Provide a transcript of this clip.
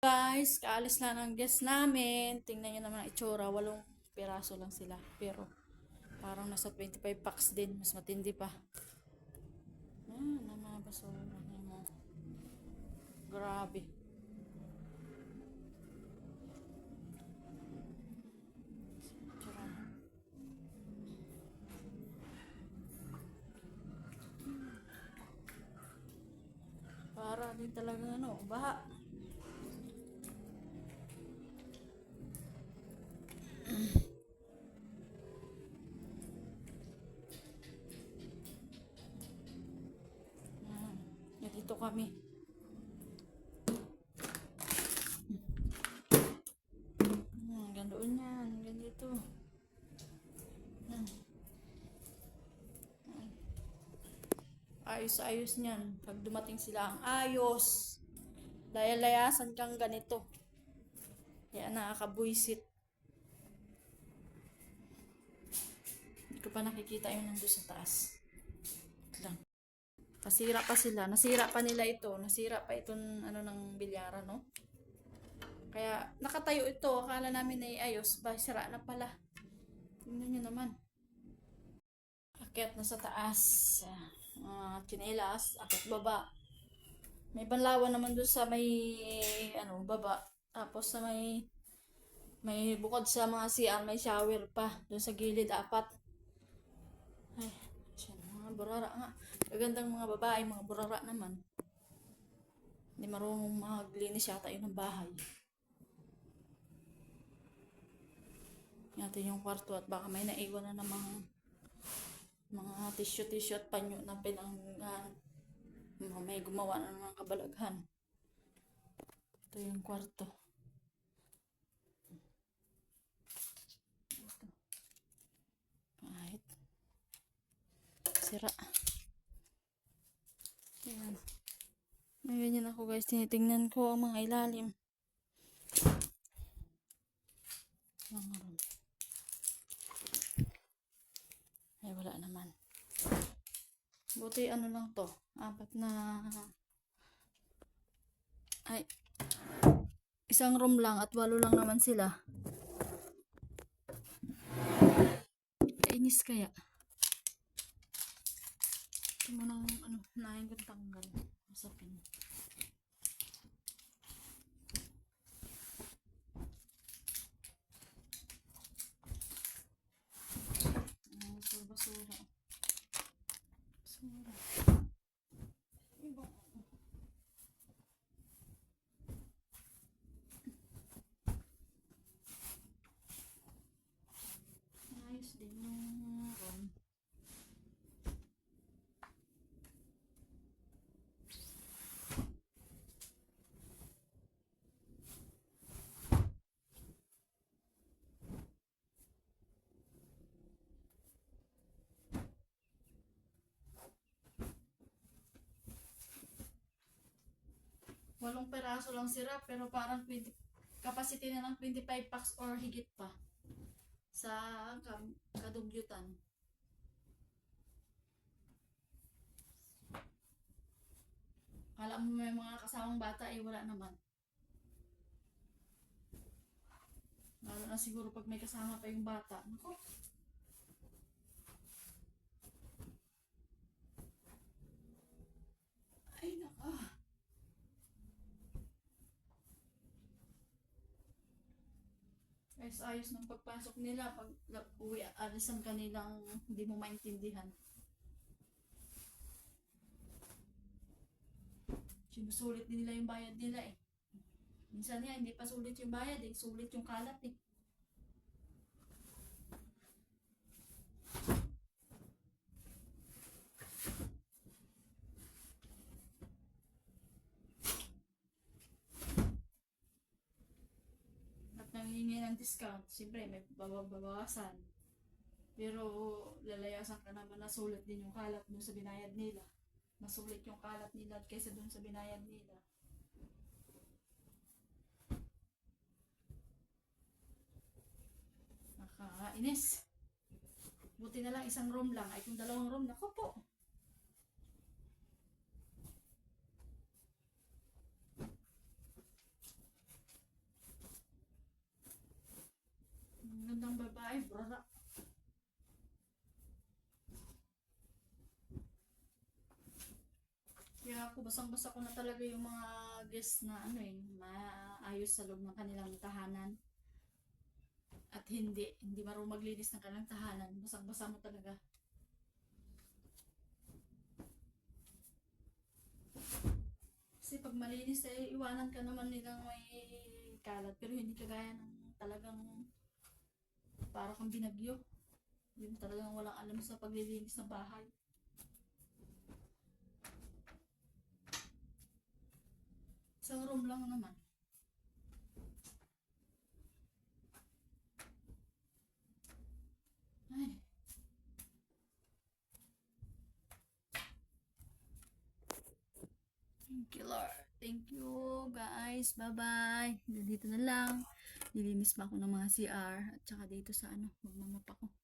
Guys, kaalis na ng guest namin. Tingnan nyo naman ang itsura. 8 piraso lang sila. Pero parang nasa 25 packs din. Mas matindi pa. Na mga basura. Grabe. Itsura. Para din talaga baha. Dito kami. Gandoon yan. Ganito. Ayos-ayos niyan. Pag dumating sila ang ayos. Laya-layasan kang ganito. Kaya nakakabuisit. Hindi ko pa nakikita yung nandun sa taas. Lang. Nasira pa sila. Nasira pa nila ito. Nasira pa itong ng bilyara, no? Kaya nakatayo ito. Akala namin ay ayos. Sira na pala. Tingnan nyo naman. Akyat na sa taas. Chinelas. Akyat baba. May banlawan naman doon sa may baba. Tapos sa may bukod sa mga CR, may shower pa. Doon sa gilid, 4. Ay, siya, mga burara nga. Kagandang mga babae, mga burara naman. Hindi marunong maglinis yata yun ng bahay. Natin yung kwarto at baka may naiwan na ng mga tissue at panyo na may gumawa na ng mga kabalaghan. Ito yung kwarto. Kahit sira. Ayan. May ganyan ako guys. Tinitingnan ko ang mga ilalim. Ay, wala naman. Buti lang to. 4 na... Ay. Isang room lang at 8 lang naman sila. Kainis kaya. Ito mo nang nahin kong tanggal. Masapin. Basura. Basura. Iba. Ayos din yung room. Walong peraso lang sira pero parang capacity na ng 25 packs or higit pa sa kadugyutan. Kala mo may mga kasamang bata wala naman. Lalo na siguro pag may kasama pa yung bata. Nako. Ay nako. Ayos ng pagpasok nila pag uwi alis ang kanilang hindi mo maintindihan. Sinusulit din nila yung bayad nila eh. Minsan hindi pa sulit yung bayad sulit yung kalat eh. Nangihingi ng discount, siyempre may babawasan. Pero lalayasan ka naman na sulit din yung kalat dun sa binayad nila. Masulit yung kalat nila kaysa dun sa binayad nila. Nakakainis. Buti na lang isang room lang. Ay kung 2 room, naku po. basang-basa ko na talaga yung mga guests na ano eh, maayos sa loob ng kanilang tahanan. At hindi marunong maglinis ng kanilang tahanan. Basang-basa mo talaga. Kasi pag malinis eh, iwanan ka naman nilang may kalat. Pero hindi kagaya ng talagang para kang binagyo. Yung talagang walang alam sa paglilinis ng bahay. Isang room lang naman. Ay. Thank you, Lord. Thank you, guys. Bye-bye. Dito na lang. Nilinis pa ako ng mga CR. At saka dito sa magmamap ako.